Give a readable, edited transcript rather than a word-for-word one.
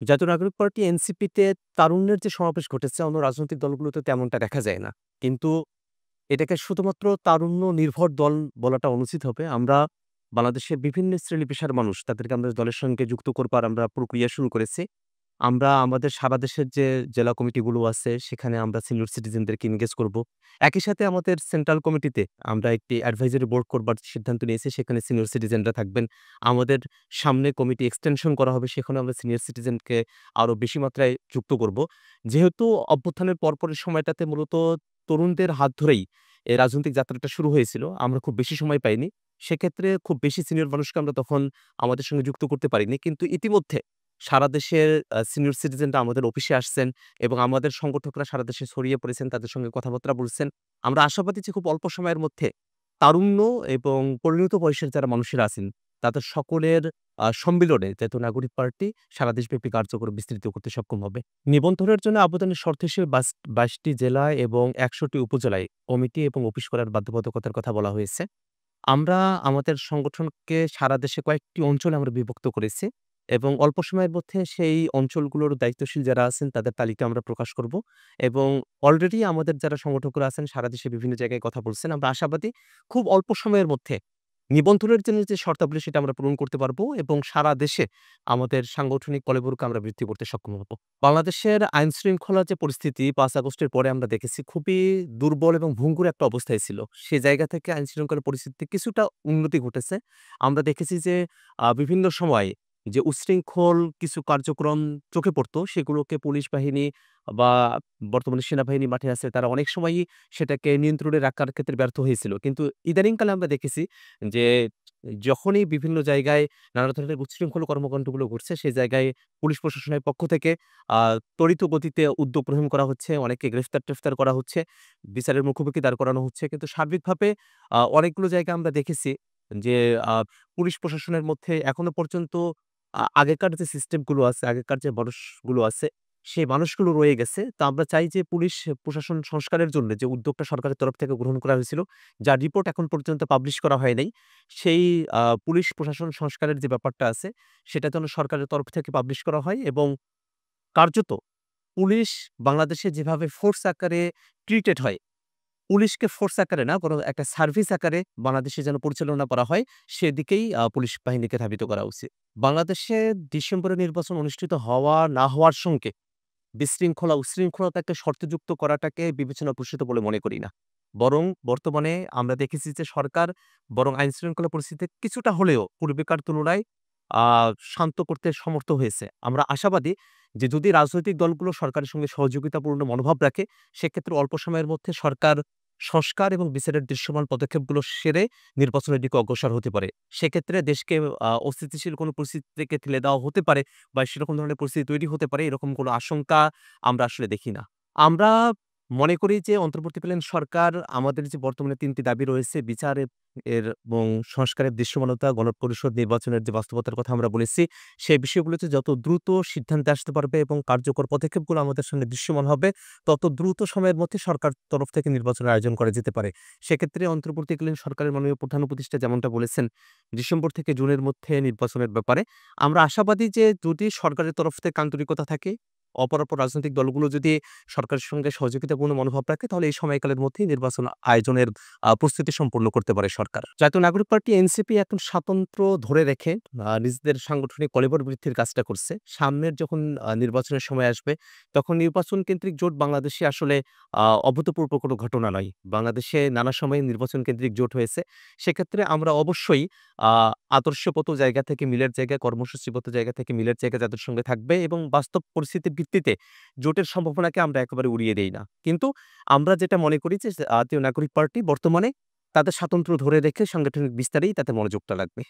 জাতীয় নাগরিক পার্টি এনসিপিতে তারুণ্যের যে সমাবেশ ঘটেছে অন্য রাজনৈতিক দলগুলোতে তেমনটা দেখা যায় না। কিন্তু এটাকে শুধুমাত্র তারুণ্য নির্ভর দল বলাটা অনুচিত হবে। আমরা বাংলাদেশের বিভিন্ন শ্রেণী-পেশার মানুষ তাদেরকে আমরা দলের সঙ্গে যুক্ত করবার আমরা প্রক্রিয়া শুরু করেছি। আমরা আমাদের সারা দেশের যে জেলা কমিটিগুলো আছে সেখানে আমরা সিনিয়র সিটিজেনদেরকে এনগেজ করব। একই সাথে আমাদের সেন্ট্রাল কমিটিতে আমরা একটি অ্যাডভাইজারি বোর্ড করবার সিদ্ধান্ত নিয়েছি। সেখানে সিনিয়র সিটিজেনরা থাকবেন। আমাদের সামনে কমিটি এক্সটেনশন করা হবে সেখানেও আমরা সিনিয়র সিটিজেনকে আরো বেশি মাত্রায় যুক্ত করব। যেহেতু অভ্যুত্থানের পরপরের সময়টাতে মূলত তরুণদের হাত ধরেই এই রাজনৈতিক যাত্রাটা শুরু হয়েছিল। আমরা খুব বেশি সময় পাইনি। সেক্ষেত্রে খুব বেশি সিনিয়র মানুষকে আমরা তখন আমাদের সঙ্গে যুক্ত করতে পারিনি। কিন্তু ইতিমধ্যে সারা দেশের সিনিয়র সিটিজেনরা আমাদের অফিসে আসছেন এবং আমাদের সংগঠকরা সারা দেশে ছড়িয়ে পড়েছেন, তাদের সঙ্গে কথাবার্তা বলছেন। আমরা আশাবাদী যে খুব অল্প সময়ের মধ্যে তারুণ্য এবং পরিণত বয়সের যারা মানুষেরা আছেন, তাদের সকলের সম্মিলনে জাতীয় নাগরিক পার্টি সারা দেশব্যাপী কার্যক্রম বিস্তৃত করতে সক্ষম হবে। নিবন্ধনের জন্য আবেদনের শর্ত হিসেবে ২২ টি জেলায় এবং ১০০ টি উপজেলায় কমিটি এবং অফিস করার বাধ্যবাধকতার কথা বলা হয়েছে। আমরা আমাদের সংগঠনকে সারা দেশে কয়েকটি অঞ্চলে আমরা বিভক্ত করেছি এবং অল্প সময়ের মধ্যে সেই অঞ্চলগুলোর দায়িত্বশীল যারা আছেন তাদের তালিকা আমরা প্রকাশ করব এবং অলরেডি আমাদের যারা সংগঠকরা আছেন সারা দেশে বিভিন্ন জায়গায় কথা বলছেন। আমরা আশাবাদী খুব অল্প সময়ের মধ্যে নিবন্ধনের জন্য যে শর্তাবলী সেটা আমরা পূরণ করতে পারবো এবং সারা দেশে আমাদের সাংগঠনিক কলেবরকে আমরা বৃদ্ধি করতে সক্ষম হব। বাংলাদেশের আইন-শৃঙ্খলার যে পরিস্থিতি ৫ আগস্টের পরে আমরা দেখেছি খুবই দুর্বল এবং ভঙ্গুর একটা অবস্থায় ছিল। সে জায়গা থেকে আইন-শৃঙ্খলার পরিস্থিতিতে কিছুটা উন্নতি ঘটেছে। আমরা দেখেছি যে বিভিন্ন সময় যে উচ্ছৃঙ্খল কিছু কার্যক্রম চোখে পড়তো সেগুলোকে পুলিশ বাহিনী বা বর্তমানে সেনাবাহিনী মাঠে আছে তারা অনেক সময়ই সেটাকে নিয়ন্ত্রণে রাখার ক্ষেত্রে ব্যর্থ হয়েছিল। কিন্তু ইদানিংকালে আমরা দেখেছি যে যখনই বিভিন্ন জায়গায় নানা ধরনের উচ্ছৃঙ্খল কর্মকাণ্ডগুলো ঘটছে, সেই জায়গায় পুলিশ প্রশাসনের পক্ষ থেকে আ ত্বরিত গতিতে উদ্যোগ গ্রহণ করা হচ্ছে। অনেককে গ্রেফতার-টেফতার করা হচ্ছে। বিচারের মুখোমুখি দাঁড় করানো হচ্ছে। কিন্তু সার্বিকভাবে অনেকগুলো জায়গায় আমরা দেখেছি যে আ পুলিশ প্রশাসনের মধ্যে এখনো পর্যন্ত আগেকার যে সিস্টেমগুলো আছে, আগেকার যে মানুষগুলো আছে, সেই মানুষগুলো রয়ে গেছে। তো আমরা চাই যে পুলিশ প্রশাসন সংস্কারের জন্য যে উদ্যোগটা সরকারের তরফ থেকে গ্রহণ করা হয়েছিল, যার রিপোর্ট এখন পর্যন্ত পাবলিশ করা হয় নাই। সেই পুলিশ প্রশাসন সংস্কারের যে ব্যাপারটা আছে, সেটা যেন সরকারের তরফ থেকে পাবলিশ করা হয় এবং কার্যত পুলিশ বাংলাদেশে যেভাবে ফোর্স আকারে ট্রিটেড হয়, পুলিশকে ফোর্স আকারে না বরং একটা সার্ভিস আকারে বাংলাদেশে যেন পরিচালনা করা হয়, সেদিকেই পুলিশ বাহিনীকে ধাবিত করা উচিত। বাংলাদেশে ডিসেম্বরে নির্বাচন অনুষ্ঠিত হওয়া না হওয়ার সঙ্গে বিশৃঙ্খলা, উচ্ছৃঙ্খলতাকে শর্তযুক্ত করাটাকে বিবেচনা প্রসূত বলে মনে করি না। বরং বর্তমানে আমরা দেখেছি যে সরকার বরং আইনশৃঙ্খলা পরিস্থিতি কিছুটা হলেও পূর্বেকার তুলনায় আ শান্ত করতে সমর্থ হয়েছে। আমরা আশাবাদী যে যদি রাজনৈতিক দলগুলো সরকারের সঙ্গে সহযোগিতাপূর্ণ মনোভাব রাখে, সেক্ষেত্রে অল্প সময়ের মধ্যে সরকার সংস্কার এবং বিচারের দৃশ্যমান পদক্ষেপগুলো সেরে নির্বাচনের দিকে অগ্রসর হতে পারে। সেক্ষেত্রে দেশকে অস্থিতিশীল কোনো পরিস্থিতি থেকে ঠেলে দেওয়া হতে পারে বা সেরকম ধরনের পরিস্থিতি তৈরি হতে পারে এরকম কোনো আশঙ্কা আমরা আসলে দেখি না। আমরা মনে করি যে অন্তর্বর্তীকালীন সরকার আমাদের যে বর্তমানে ৩ টি দাবি রয়েছে বিচার এবং সংস্কারের দৃশ্যমানতা, গণপরিষদ নির্বাচনের যে বাস্তবতার কথা আমরা বলেছি, সেই বিষয়গুলোতে যত দ্রুত সিদ্ধান্তে আসতে পারবে এবং কার্যকর পদক্ষেপগুলো আমাদের সামনে দৃশ্যমান হবে, তত দ্রুত সময়ের মধ্যে সরকার তরফ থেকে নির্বাচনের আয়োজন করা যেতে পারে। সেক্ষেত্রে অন্তর্বর্তীকালীন সরকারের মাননীয় প্রধান উপদেষ্টা যেমনটা বলেছেন, ডিসেম্বর থেকে জুনের মধ্যে নির্বাচনের ব্যাপারে আমরা আশাবাদী যে যদি সরকারের তরফ থেকে আন্তরিকতা থাকে, অপরাপর রাজনৈতিক দলগুলো যদি সরকারের সঙ্গে সহযোগিতাপূর্ণ মনোভাব রাখে, তাহলে এই সময়কালের মধ্যেই নির্বাচন আয়োজনের প্রস্তুতি সম্পূর্ণ করতে পারে সরকার। জাতীয় নাগরিক পার্টি এনসিপি এখন স্বাতন্ত্র্য ধরে রেখে নিজেদের সাংগঠনিক কলেবর বৃদ্ধির কাজটা করছে। সামনের যখন নির্বাচনের সময় আসবে, তখন নির্বাচন কেন্দ্রিক জোট বাংলাদেশে আসলে অভূতপূর্ব কোনো ঘটনা নয়। বাংলাদেশে নানা সময়ে নির্বাচন কেন্দ্রিক জোট হয়েছে। সেক্ষেত্রে আমরা অবশ্যই আ আদর্শগত জায়গা থেকে মিলের জায়গায়, কর্মসূচিগত জায়গা থেকে মিলের জায়গায় যাদের সঙ্গে থাকবে এবং বাস্তব পরিস্থিতির ভিত্তিতে জোটের সম্ভাবনাকে আমরা একেবারে উড়িয়ে দেই না। কিন্তু আমরা যেটা মনে করি যে জাতীয় নাগরিক পার্টি বর্তমানে তাদের স্বাতন্ত্র্য ধরে রেখে সাংগঠনিক বিস্তারেই তাতে মনোযোগটা লাগবে।